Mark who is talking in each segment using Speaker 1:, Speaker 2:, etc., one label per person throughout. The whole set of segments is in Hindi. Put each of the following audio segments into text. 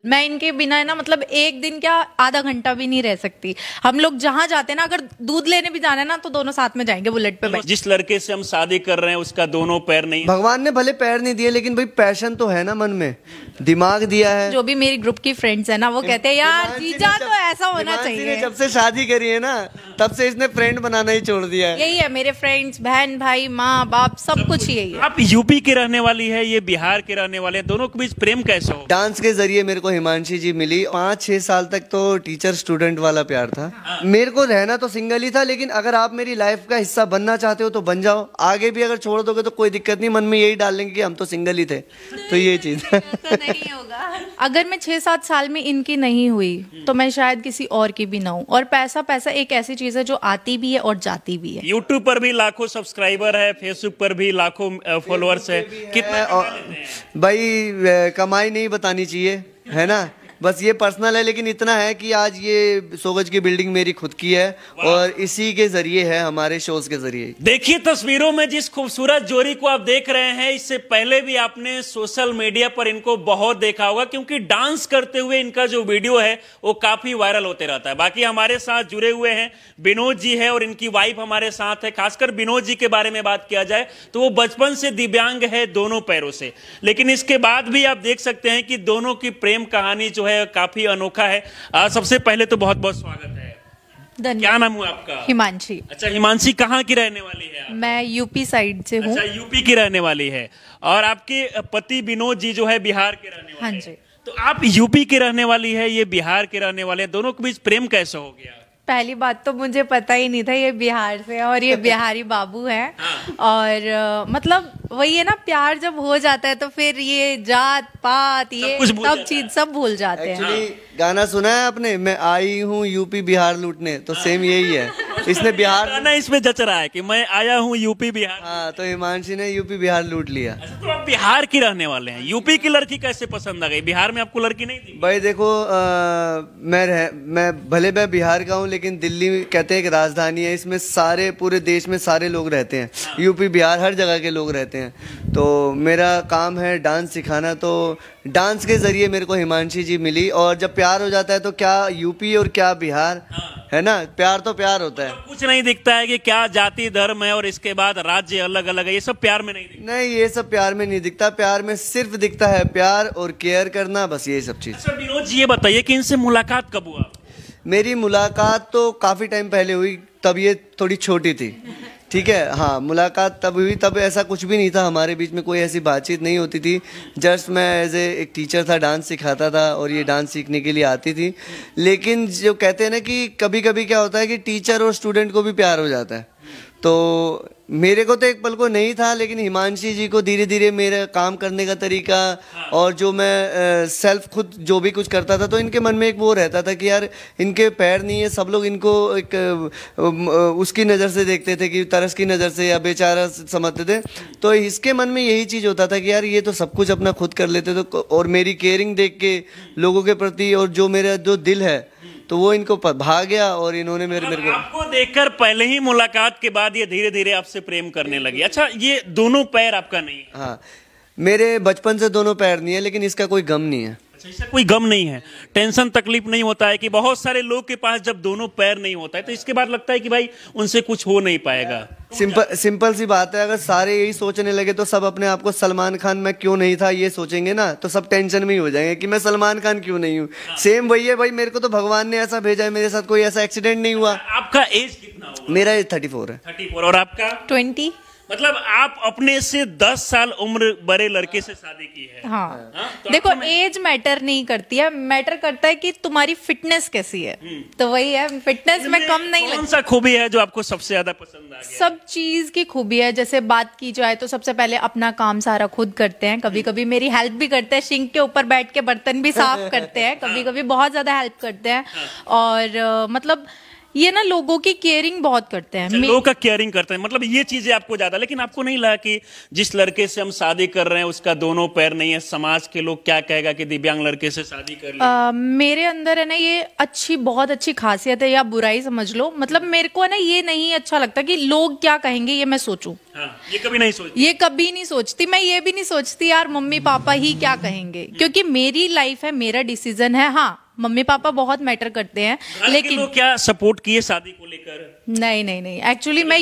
Speaker 1: मैं इनके बिना है ना, मतलब एक दिन क्या आधा घंटा भी नहीं रह सकती। हम लोग जहाँ जाते हैं ना, अगर दूध लेने भी जाना है ना, तो दोनों साथ में जाएंगे बुलेट पे बैठ।
Speaker 2: जिस लड़के से हम शादी कर रहे हैं उसका दोनों पैर नहीं।
Speaker 3: भगवान ने भले पैर नहीं दिए, लेकिन भाई पैशन तो है ना, मन में दिमाग दिया है।
Speaker 1: जो भी मेरी ग्रुप की फ्रेंड्स है ना, वो कहते हैं यार जीजा तो ऐसा होना चाहिए।
Speaker 3: जब से शादी करी है ना, तब से इसने फ्रेंड बनाना ही छोड़ दिया है।
Speaker 1: यही है मेरे फ्रेंड्स, बहन भाई माँ बाप सब कुछ यही है।
Speaker 2: आप यूपी की रहने वाली है, ये बिहार के रहने वाले हैं, दोनों के बीच प्रेम कैसे हो?
Speaker 3: डांस के जरिए मेरे को हिमांशी जी मिली। 5-6 साल तक तो टीचर स्टूडेंट वाला प्यार था। मेरे को रहना तो सिंगल ही था, लेकिन अगर आप मेरी लाइफ का हिस्सा बनना चाहते हो तो बन जाओ। आगे भी अगर छोड़ दोगे तो कोई दिक्कत नहीं, मन में यही डाल लेंगे कि हम तो सिंगल ही थे। तो ये चीज
Speaker 1: नहीं होगा। अगर मैं 6-7 साल में इनकी नहीं हुई तो मैं शायद किसी और की भी ना हूँ। और पैसा पैसा एक ऐसी चीज है जो आती भी है और जाती भी है।
Speaker 2: यूट्यूब पर भी लाखों सब्सक्राइबर है, फेसबुक पर भी लाखों फॉलोअर्स है। कितना
Speaker 3: भाई कमाई नहीं बतानी चाहिए, है ना, बस ये पर्सनल है। लेकिन इतना है कि आज ये 100 गज की बिल्डिंग मेरी खुद की है, और इसी के जरिए है, हमारे शोज के जरिए।
Speaker 2: देखिए तस्वीरों में जिस खूबसूरत जोड़ी को आप देख रहे हैं, इससे पहले भी आपने सोशल मीडिया पर इनको बहुत देखा होगा, क्योंकि डांस करते हुए इनका जो वीडियो है वो काफी वायरल होते रहता है। बाकी हमारे साथ जुड़े हुए हैं विनोद जी है और इनकी वाइफ हमारे साथ है। खासकर विनोद जी के बारे में बात किया जाए तो वो बचपन से दिव्यांग है दोनों पैरों से, लेकिन इसके बाद भी आप देख सकते हैं कि दोनों की प्रेम कहानी जो है काफी अनोखा है। सबसे पहले तो बहुत बहुत स्वागत है। क्या नाम हुआ आपका?
Speaker 1: हिमांशी।
Speaker 2: अच्छा, हिमांशी कहाँ की रहने वाली है आप?
Speaker 1: मैं यूपी साइड से हूँ।
Speaker 2: अच्छा, यूपी की रहने वाली है। और आपके पति विनोद जी जो है बिहार के रहने वाले?
Speaker 1: हाँ जी।
Speaker 2: तो आप यूपी की रहने वाली है, ये बिहार के रहने वाले हैं, दोनों के बीच प्रेम कैसे हो गया?
Speaker 1: पहली बात तो मुझे पता ही नहीं था ये बिहार से है और ये बिहारी बाबू है। और मतलब वही है ना, प्यार जब हो जाता है तो फिर ये जात पात ये सब चीज सब भूल जाते हैं।
Speaker 3: एक्चुअली गाना सुना है आपने, मैं आई हूँ यूपी बिहार लूटने, तो सेम यही है। इसने बिहार
Speaker 2: गाना इसमें जच रहा है कि मैं आया हूँ यूपी बिहार।
Speaker 3: हाँ, तो हिमांशी ने यूपी बिहार लूट लिया।
Speaker 2: अच्छा, तो आप बिहार की रहने वाले हैं, यूपी की लड़की कैसे पसंद आ गई? बिहार में आपको लड़की नहीं थी?
Speaker 3: भाई देखो, मैं भले मैं बिहार का हूँ, लेकिन दिल्ली कहते हैं कि राजधानी है, इसमें सारे पूरे देश में सारे लोग रहते हैं। यूपी बिहार हर जगह के लोग रहते हैं। तो मेरा काम है डांस सिखाना, तो डांस के जरिए मेरे को हिमांशी जी मिली। और जब प्यार हो जाता है तो क्या यूपी और क्या बिहार, है ना, प्यार तो प्यार होता है।
Speaker 2: कुछ नहीं दिखता है कि क्या जाति धर्म है और इसके बाद राज्य अलग अलग है, ये सब प्यार में नहीं दिखता।
Speaker 3: नहीं, ये सब प्यार में नहीं दिखता। प्यार में सिर्फ दिखता है प्यार और केयर करना, बस ये सब चीज।
Speaker 2: अच्छा विनोद जी, ये बताइए कि इनसे मुलाकात कब हुआ?
Speaker 3: मेरी मुलाकात तो काफी टाइम पहले हुई, तब ये थोड़ी छोटी थी, ठीक है। हाँ, मुलाकात तब हुई, तब ऐसा कुछ भी नहीं था हमारे बीच में, कोई ऐसी बातचीत नहीं होती थी। जस्ट मैं एज एक टीचर था, डांस सिखाता था और ये डांस सीखने के लिए आती थी। लेकिन जो कहते हैं ना कि कभी कभी क्या होता है कि टीचर और स्टूडेंट को भी प्यार हो जाता है। तो मेरे को तो एक पल को नहीं था, लेकिन हिमांशी जी को धीरे धीरे मेरा काम करने का तरीका और जो मैं सेल्फ खुद जो भी कुछ करता था, तो इनके मन में एक वो रहता था कि यार इनके पैर नहीं है, सब लोग इनको एक उसकी नज़र से देखते थे कि तरस की नज़र से या बेचारा समझते थे। तो इसके मन में यही चीज़ होता था कि यार ये तो सब कुछ अपना खुद कर लेते, तो और मेरी केयरिंग देख के लोगों के प्रति और जो मेरा जो दिल है, तो वो इनको भाग गया और इन्होंने मेरे को
Speaker 2: आपको देखकर पहले ही मुलाकात के बाद ये धीरे धीरे आपसे प्रेम करने लगी। अच्छा, ये दोनों पैर आपका नहीं है?
Speaker 3: हाँ, मेरे बचपन से दोनों पैर नहीं है, लेकिन इसका कोई गम नहीं है।
Speaker 2: अच्छा, इससे कोई गम नहीं है, टेंशन तकलीफ नहीं होता है कि बहुत सारे लोग के पास जब दोनों पैर नहीं होता है तो इसके बाद लगता है कि भाई उनसे कुछ हो नहीं पाएगा।
Speaker 3: सिंपल सी बात है, अगर सारे यही सोचने लगे तो सब अपने आप को सलमान खान मैं क्यों नहीं था ये सोचेंगे ना, तो सब टेंशन में ही हो जाएंगे कि मैं सलमान खान क्यों नहीं हूँ। सेम वही है भाई, मेरे को तो भगवान ने ऐसा भेजा है, मेरे साथ कोई ऐसा एक्सीडेंट नहीं हुआ।
Speaker 2: आपका एज कितना हुआ?
Speaker 3: मेरा एज 34 है।
Speaker 2: 34। और आपका?
Speaker 1: 20।
Speaker 2: मतलब आप अपने से 10 साल उम्र बड़े लड़के से शादी की है।
Speaker 1: हाँ,
Speaker 2: तो
Speaker 1: देखो एज मैटर नहीं करती है, मैटर करता है कि तुम्हारी फिटनेस कैसी है। तो वही है, फिटनेस में कम नहीं लगती।
Speaker 2: कौन सा खूबी है जो आपको सबसे ज्यादा पसंद आ गया?
Speaker 1: सब चीज की खूबी है। जैसे बात की जाए तो सबसे पहले अपना काम सारा खुद करते हैं, कभी कभी मेरी हेल्प भी करते हैं, सिंक के ऊपर बैठ के बर्तन भी साफ करते हैं, कभी कभी बहुत ज्यादा हेल्प करते हैं। और मतलब ये ना लोगों की केयरिंग बहुत करते हैं।
Speaker 2: लोगों का केयरिंग करते हैं, मतलब ये चीजें आपको ज्यादा। लेकिन आपको नहीं लगा कि जिस लड़के से हम शादी कर रहे हैं उसका दोनों पैर नहीं है, समाज के लोग क्या कहेगा कि दिव्यांग लड़के से शादी कर ली?
Speaker 1: मेरे अंदर है ना ये बहुत अच्छी खासियत है, या बुराई समझ लो। मतलब मेरे को है ना ये नहीं अच्छा लगता कि लोग क्या कहेंगे ये मैं सोचूं।
Speaker 2: हाँ, ये कभी नहीं सोचती?
Speaker 1: ये कभी नहीं सोचती। मैं ये भी नहीं सोचती यार मम्मी पापा ही क्या कहेंगे, क्योंकि मेरी लाइफ है, मेरा डिसीजन है। हाँ, मम्मी पापा बहुत मैटर करते हैं, लेकिन
Speaker 2: लोग क्या सपोर्ट किए शादी को लेकर?
Speaker 1: नहीं। एक्चुअली मैं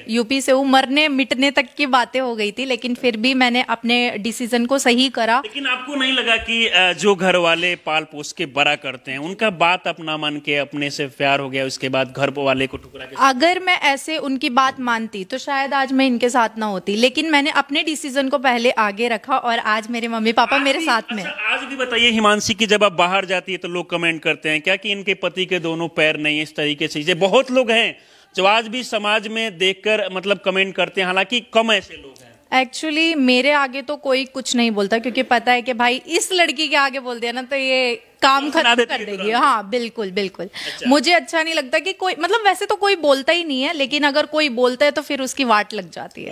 Speaker 1: यूपी से हूँ। मरने मिटने तक की बातें हो गई थी, लेकिन फिर भी मैंने अपने डिसीजन को सही करा।
Speaker 2: लेकिन आपको नहीं लगा कि जो घर वाले पाल पोस के बड़ा करते हैं उनका बात अपना मान के अपने से प्यार हो गया, उसके बाद घर वाले को ठुकरा के?
Speaker 1: अगर मैं ऐसे उनकी बात मानती तो शायद आज मैं इनके साथ ना होती, लेकिन मैंने अपने डिसीजन को पहले आगे रखा और आज मेरे मम्मी पापा मेरे साथ में।
Speaker 2: आज भी बताइए हिमांशी की जब आप बाहर जाती है तो लोग कमेंट करते हैं क्या कि इनके पति के दोनों पैर नहीं है, इस तरीके से चीजें बहुत लोग हैं जो आज भी समाज में देखकर मतलब कमेंट करते हैं, हालांकि कम ऐसे लोग हैं।
Speaker 1: एक्चुअली मेरे आगे तो कोई कुछ नहीं बोलता, क्योंकि पता है कि भाई इस लड़की के आगे बोल दिया ना तो ये काम खत्म कर देगी। हाँ बिल्कुल। अच्छा। मुझे अच्छा नहीं लगता कि कोई, मतलब वैसे तो कोई बोलता ही नहीं है, लेकिन अगर कोई बोलता है तो फिर उसकी वाट लग जाती है।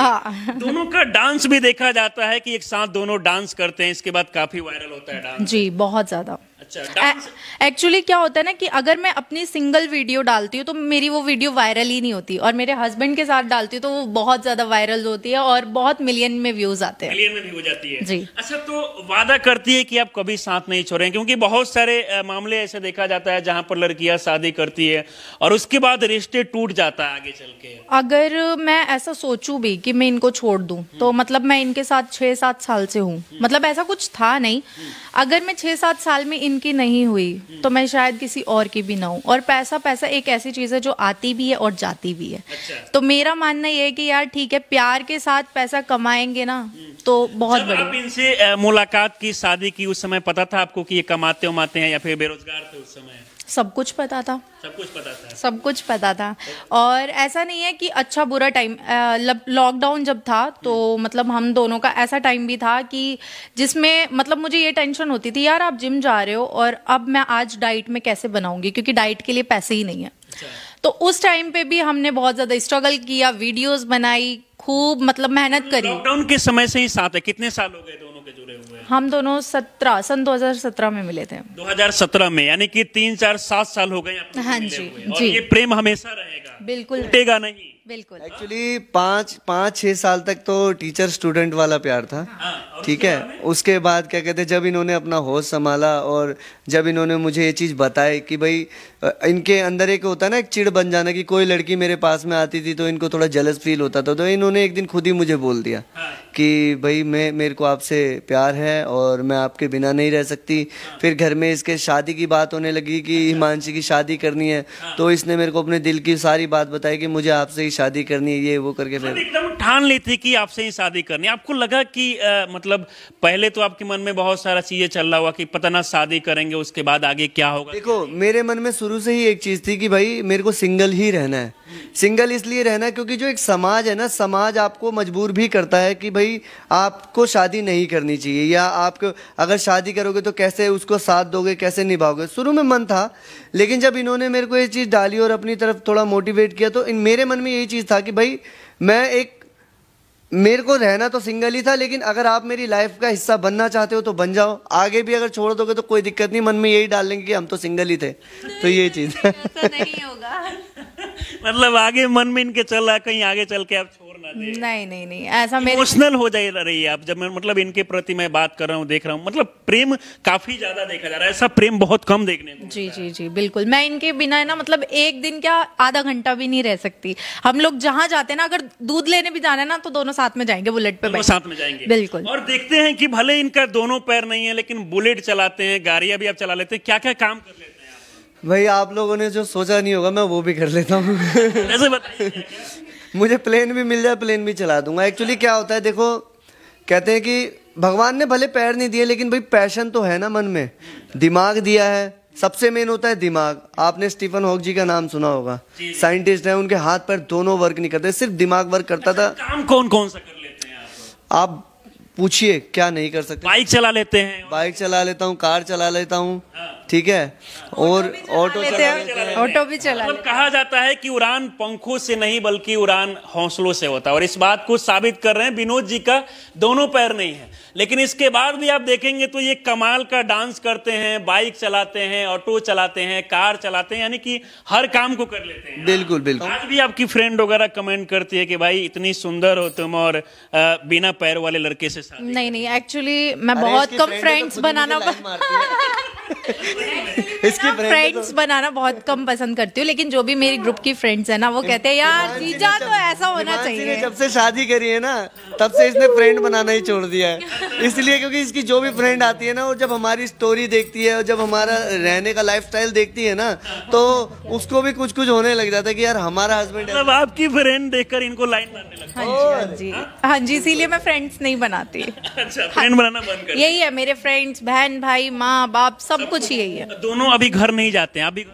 Speaker 2: हाँ। दोनों का डांस भी देखा जाता है कि एक साथ दोनों डांस करते हैं, इसके बाद काफी वायरल होता है डांस।
Speaker 1: जी बहुत ज्यादा।
Speaker 2: अच्छा,
Speaker 1: एक्चुअली क्या होता है ना कि अगर मैं अपनी सिंगल वीडियो डालती हूँ तो मेरी वो वीडियो वायरल ही नहीं होती, और मेरे हस्बैंड के साथ डालती हूँ तो वो बहुत ज्यादा वायरल होती है और बहुत मिलियन में व्यूज आते हैं।
Speaker 2: मिलियन में भी हो जाती है
Speaker 1: जी।
Speaker 2: अच्छा, तो वादा करती है कि आप कभी साथ नहीं छोड़ेंगे, क्योंकि बहुत सारे मामले ऐसे देखा जाता है जहां पर लड़कियां शादी करती है और उसके बाद रिश्ते टूट जाता है आगे चल के।
Speaker 1: अगर मैं ऐसा सोचूं भी कि मैं इनको छोड़ दूं तो मतलब मैं इनके साथ 6-7 साल से हूँ, मतलब ऐसा कुछ था नहीं। अगर मैं 6-7 साल में इनकी नहीं हुई तो मैं शायद किसी और की भी ना हूँ। और पैसा एक ऐसी चीज है जो आती भी है और जाती भी है।
Speaker 2: अच्छा।
Speaker 1: तो मेरा मानना ये है कि यार ठीक है, प्यार के साथ पैसा कमाएंगे ना तो बहुत बढ़िया।
Speaker 2: आप इनसे मुलाकात की, शादी की, उस समय पता था आपको कि ये कमाते हैं या फिर बेरोजगार थे उस समय?
Speaker 1: सब कुछ पता था।
Speaker 2: सब कुछ पता था।
Speaker 1: और ऐसा नहीं है कि अच्छा बुरा टाइम, लॉकडाउन जब था तो मतलब हम दोनों का ऐसा टाइम भी था कि जिसमें मतलब मुझे ये टेंशन होती थी यार आप जिम जा रहे हो और अब मैं आज डाइट में कैसे बनाऊंगी, क्योंकि डाइट के लिए पैसे ही नहीं है।
Speaker 2: अच्छा।
Speaker 1: तो उस टाइम पे भी हमने बहुत ज्यादा स्ट्रगल किया, वीडियोस बनाई, खूब मतलब मेहनत करी।
Speaker 2: लॉकडाउन के समय से ही साथ है, कितने साल हो गए दोनों के जुड़े हुए?
Speaker 1: हम दोनों सन 2017 में मिले थे।
Speaker 2: 2017 में, यानी कि 3-4-7 साल हो गए आपको।
Speaker 1: हाँ जी।
Speaker 2: और ये प्रेम हमेशा रहेगा,
Speaker 1: बिल्कुल
Speaker 2: टूटेगा नहीं।
Speaker 1: बिल्कुल।
Speaker 3: एक्चुअली 5-6 साल तक तो टीचर स्टूडेंट वाला प्यार था। ठीक है, उसके बाद क्या कहते हैं, जब इन्होंने अपना होश संभाला और जब इन्होंने मुझे ये चीज़ बताई कि भाई इनके अंदर एक होता है ना, एक चिढ़ बन जाना कि कोई लड़की मेरे पास में आती थी तो इनको थोड़ा जेलस फील होता था, तो इन्होंने एक दिन खुद ही मुझे बोल दिया कि भाई मेरे को आपसे प्यार है और मैं आपके बिना नहीं रह सकती। फिर घर में इसके शादी की बात होने लगी कि हिमांशी की शादी करनी है, तो इसने मेरे को अपने दिल की सारी बात बताई कि मुझे आपसे ही शादी करनी है, ये वो करके फिर
Speaker 2: एकदम ठान ली थी कि आपसे ही शादी करनी है। आपको लगा कि मतलब पहले तो आपके मन में बहुत सारा चीजें चल रहा हुआ कि पता ना शादी करेंगे उसके बाद आगे क्या होगा?
Speaker 3: देखो, मेरे मन में शुरू से ही एक चीज थी कि भाई मेरे को सिंगल ही रहना है। सिंगल इसलिए रहना है क्योंकि जो एक समाज है ना, समाज आपको मजबूर भी करता है कि भाई आपको शादी नहीं करनी चाहिए, या आपको अगर शादी करोगे तो कैसे उसको साथ दोगे, कैसे निभाओगे। शुरू में मन था, लेकिन जब इन्होंने मेरे को ये चीज़ डाली और अपनी तरफ थोड़ा मोटिवेट किया तो मेरे मन में यही चीज़ था कि भाई मेरे को रहना तो सिंगल ही था, लेकिन अगर आप मेरी लाइफ का हिस्सा बनना चाहते हो तो बन जाओ। आगे भी अगर छोड़ दोगे तो कोई दिक्कत नहीं, मन में यही डाल लेंगे कि हम तो सिंगल ही थे। तो ये चीज़
Speaker 1: ऐसा नहीं होगा।
Speaker 2: मतलब आगे मन में इनके चल रहा है कहीं आगे चल के आप छोड़ ना दे।
Speaker 1: नहीं, ऐसा मेरे
Speaker 2: इमोशनल हो जा रही है आप जब मैं मतलब इनके प्रति मैं बात कर रहा हूँ, देख रहा हूँ, मतलब प्रेम काफी ज्यादा देखा जा रहा है, ऐसा प्रेम बहुत कम देखने को।
Speaker 1: जी बिल्कुल। मैं इनके बिना है ना, मतलब एक दिन क्या आधा घंटा भी नहीं रह सकती। हम लोग जहाँ जाते हैं ना, अगर दूध लेने भी जाना है ना तो दोनों साथ में जाएंगे, बुलेट पे
Speaker 2: साथ में जाएंगे।
Speaker 1: बिल्कुल।
Speaker 2: और देखते हैं कि भले इनका दोनों पैर नहीं है लेकिन बुलेट चलाते हैं, गाड़ियां भी आप चला लेते हैं, क्या क्या काम कर लेते हैं
Speaker 3: भाई? आप लोगों ने जो सोचा नहीं होगा मैं वो भी कर लेता हूँ।
Speaker 2: ऐसे बताइए।
Speaker 3: मुझे प्लेन भी मिल जाए, प्लेन भी चला दूंगा। एक्चुअली क्या होता है, देखो कहते हैं कि भगवान ने भले पैर नहीं दिए लेकिन भाई पैशन तो है ना मन में, दिमाग दिया है। सबसे मेन होता है दिमाग। आपने स्टीफन हॉक जी का नाम सुना होगा, साइंटिस्ट है, उनके हाथ पैर दोनों वर्क नहीं करते, सिर्फ दिमाग वर्क करता था।
Speaker 2: काम कौन कौन सा कर लेते हैं
Speaker 3: आप पूछिए, क्या नहीं कर सकते?
Speaker 2: बाइक चला लेते हैं।
Speaker 3: बाइक चला लेता हूँ, कार चला लेता हूँ, ठीक है, और ऑटो
Speaker 1: ऑटो भी चला
Speaker 2: मतलब कहा जाता है कि उड़ान पंखों से नहीं बल्कि उड़ान हौसलों से होता है, और इस बात को साबित कर रहे हैं। विनोद जी का दोनों पैर नहीं है, लेकिन इसके बाद भी आप देखेंगे तो ये कमाल का डांस करते हैं, बाइक चलाते हैं, ऑटो चलाते हैं, कार चलाते हैं, यानी कि हर काम को कर लेते हैं।
Speaker 3: बिल्कुल बिल्कुल।
Speaker 2: आज भी आपकी फ्रेंड वगैरह कमेंट करती है कि भाई इतनी सुंदर हो तुम और बिना पैर वाले लड़के से शादी।
Speaker 1: नहीं, एक्चुअली मैं बहुत कम फ्रेंड्स बनाना
Speaker 3: इसकी
Speaker 1: फ्रेंड्स बनाना बहुत कम पसंद करती हूँ, लेकिन जो भी मेरी ग्रुप की फ्रेंड्स है ना, वो कहते हैं यार जीजा तो ऐसा होना चाहिए।
Speaker 3: जब से शादी करी है ना, तब से इसने फ्रेंड बनाना ही छोड़ दिया है, इसलिए क्योंकि इसकी जो भी फ्रेंड आती है ना, वो जब हमारी स्टोरी देखती है और जब हमारा रहने का लाइफस्टाइल देखती है ना, तो उसको भी कुछ कुछ होने लग जाता है कि यार हमारा हस्बैंड
Speaker 2: मतलब आपकी फ्रेंड देखकर इनको लाइन मारने लगता है।
Speaker 1: हाँ जी, इसीलिए मैं फ्रेंड्स नहीं बनाती।
Speaker 2: अच्छा, फ्रेंड बनाना बंद कर।
Speaker 1: यही है मेरे फ्रेंड्स, बहन भाई माँ बाप सब कुछ यही है।
Speaker 2: दोनों अभी घर नहीं जाते हैं? अभी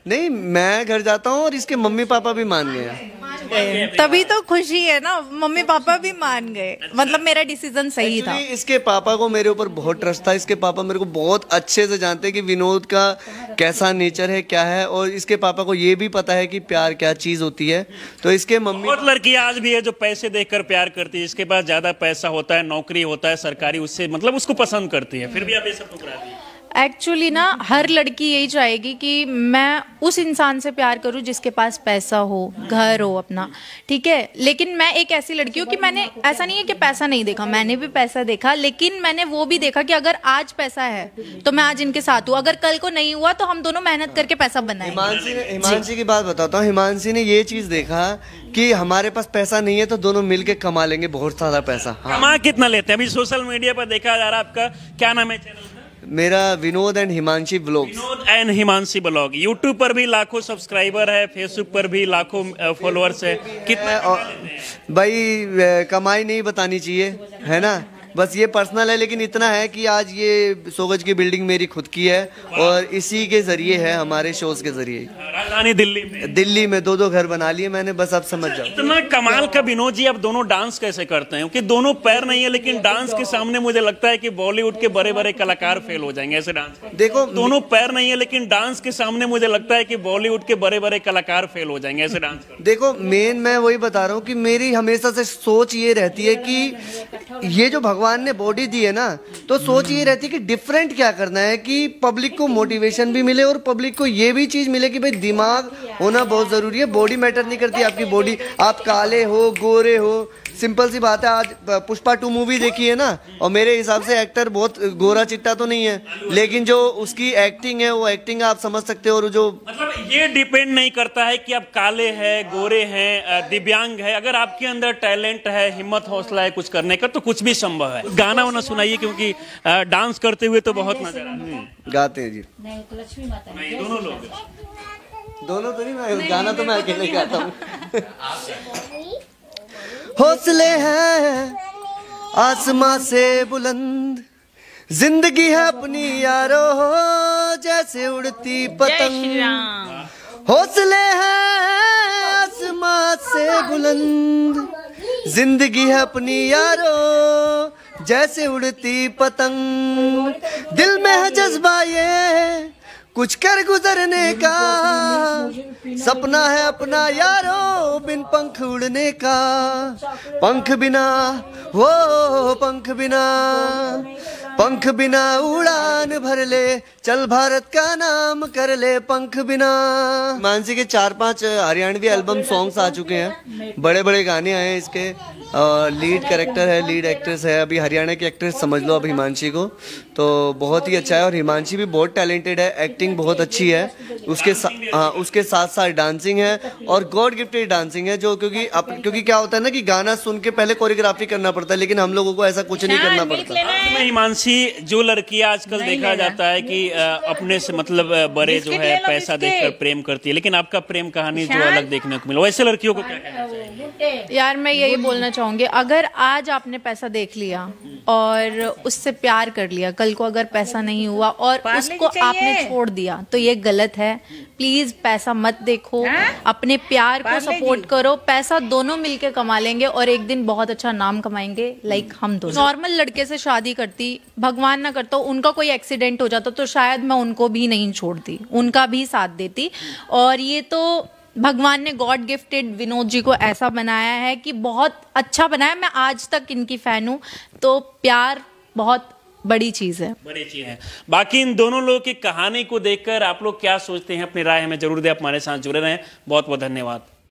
Speaker 3: नहीं, मैं घर जाता हूँ और इसके मम्मी पापा भी मान गए,
Speaker 1: तभी तो खुशी है ना, मम्मी पापा भी मान गए, मतलब मेरा डिसीजन सही था।
Speaker 3: इसके पापा को मेरे ऊपर बहुत ट्रस्ट था, इसके पापा मेरे को बहुत अच्छे से जानते हैं कि विनोद का कैसा नेचर है, क्या है, और इसके पापा को ये भी पता है कि प्यार क्या चीज होती है। तो इसके मम्मी,
Speaker 2: बहुत लड़कियां आज भी है जो पैसे देखकर प्यार करती है, जिसके पास ज्यादा पैसा होता है, नौकरी होता है सरकारी, उससे मतलब उसको पसंद करती है, फिर भी आप ये सब ठुकरा दी।
Speaker 1: एक्चुअली ना हर लड़की यही चाहेगी कि मैं उस इंसान से प्यार करूं जिसके पास पैसा हो, घर हो अपना, ठीक है। लेकिन मैं एक ऐसी लड़की हूँ कि मैंने, ऐसा नहीं है कि पैसा नहीं देखा, मैंने भी पैसा देखा, लेकिन मैंने वो भी देखा कि अगर आज पैसा है तो मैं आज इनके साथ हूँ, अगर कल को नहीं हुआ तो हम दोनों मेहनत करके पैसा बनाएंगे।
Speaker 3: हिमांशी की बात बताता हूँ। हिमांशी ने ये चीज देखा कि हमारे पास पैसा नहीं है तो दोनों मिलके कमा लेंगे बहुत सारा पैसा।
Speaker 2: कमा कितना लेते हैं? अभी सोशल मीडिया पर देखा जा रहा है, आपका क्या नाम है चैनल?
Speaker 3: मेरा Vinod and Himanshi blogs.
Speaker 2: Vinod and Himanshi blog. YouTube पर भी लाखों सब्सक्राइबर है, फेसबुक पर भी लाखों फॉलोअर्स है। कितना
Speaker 3: भाई कमाई नहीं बतानी चाहिए, है ना, बस ये पर्सनल है, लेकिन इतना है कि आज ये 100 गज की बिल्डिंग मेरी खुद की है, और इसी के जरिए है, हमारे शोज के जरिए।
Speaker 2: राजधानी दिल्ली में
Speaker 3: 2 घड़ बना लिए मैंने, बस आप समझ जाओ।
Speaker 2: इतना कमाल का विनोद जी, आप दोनों डांस कैसे करते हैं? क्योंकि दोनों पैर नहीं है, लेकिन डांस के सामने मुझे लगता है कि बॉलीवुड के बड़े बड़े कलाकार फेल हो जाएंगे ऐसे डांस।
Speaker 3: देखो,
Speaker 2: दोनों पैर नहीं है, लेकिन डांस के सामने मुझे लगता है कि बॉलीवुड के बड़े बड़े कलाकार फेल हो जाएंगे ऐसे डांस।
Speaker 3: देखो, मेन मैं वही बता रहा हूँ कि मेरी हमेशा से सोच ये रहती है कि ये जो भगवान ने बॉडी दी है ना, तो सोच ये रहती है कि डिफरेंट क्या करना है कि पब्लिक को मोटिवेशन भी मिले और पब्लिक को ये भी चीज मिले कि भाई दिमाग होना बहुत जरूरी है। बॉडी मैटर नहीं करती, आपकी बॉडी, आप काले हो गोरे हो, सिंपल सी बात है। आज पुष्पा 2 मूवी देखी है ना, और मेरे हिसाब से एक्टर बहुत गोरा चिट्टा तो नहीं है, लेकिन जो उसकी एक्टिंग है वो एक्टिंग आप समझ सकते हो। और जो
Speaker 2: मतलब ये डिपेंड नहीं करता है कि आप काले हैं, गोरे हैं, दिव्यांग है, अगर आपके अंदर टैलेंट है, हिम्मत हौसला है कुछ करने का, तो कुछ भी संभव है। गाना वाना सुनाइए, क्योंकि डांस करते हुए तो बहुत नजर आता है।
Speaker 3: गाते हैं जी,
Speaker 2: लक्ष्मी माता नहीं, दोनों लोग,
Speaker 3: दोनों तो नहीं, मैं गाना तो मैं अकेले गाता हूँ। हौसले हैं आसमां से बुलंद, जिंदगी है अपनी यारो जैसे उड़ती पतंग। हौसले हैं आसमां से बुलंद, जिंदगी है अपनी यारो जैसे उड़ती पतंग। दिल में है जज्बा ये कुछ कर गुजरने का, सपना है अपना यारो बिन पंख उड़ने का। पंख बिना वो पंख बिना, पंख बिना उड़ान भर ले, चल भारत का नाम कर ले पंख बिना। मानसी के 4-5 हरियाणवी एल्बम सॉन्ग्स आ चुके हैं, बड़े बड़े गाने आए हैं इसके। लीड कैरेक्टर है, लीड एक्ट्रेस है, अभी हरियाणा की एक्ट्रेस समझ लो अब हिमांशी को, तो बहुत ही अच्छा है। और हिमांशी भी बहुत टैलेंटेड है, एक्टिंग बहुत अच्छी है, उसके साथ साथ डांसिंग है, और गॉड गिफ्टेड डांसिंग है। जो क्योंकि क्या होता है ना कि गाना सुन के पहले कोरियोग्राफी करना पड़ता है, लेकिन हम लोगों को ऐसा कुछ नहीं करना पड़ता।
Speaker 2: हिमांशी, जो लड़कियां आजकल देखा जाता है कि अपने से मतलब बड़े जो है पैसा देखकर प्रेम करती है, लेकिन आपका प्रेम कहानी जो अलग देखने को मिला, वैसे लड़कियों को क्या कहना चाहिए?
Speaker 1: यार मैं यही बोलना चाहूंगी, अगर आज आपने पैसा देख लिया और उससे प्यार कर लिया, कल को अगर पैसा नहीं हुआ और उसको आपने छोड़ दिया तो ये गलत है। प्लीज पैसा मत देखो, अपने प्यार को सपोर्ट करो। पैसा दोनों मिलके कमा लेंगे और एक दिन बहुत अच्छा नाम कमाएंगे, लाइक हम दोनों। नॉर्मल लड़के से शादी करती, भगवान ना करता उनका कोई एक्सीडेंट हो जाता तो शायद मैं उनको भी नहीं छोड़ती, उनका भी साथ देती। और ये तो भगवान ने गॉड गिफ्टेड विनोद जी को ऐसा बनाया है कि बहुत अच्छा बनाया। मैं आज तक इनकी फैन हूँ, तो प्यार बहुत बड़ी चीज है,
Speaker 2: बड़ी चीज है। बाकी इन दोनों लोगों की कहानी को देखकर आप लोग क्या सोचते हैं, अपनी राय हमें जरूर दें। आप हमारे साथ जुड़े रहें। बहुत बहुत धन्यवाद।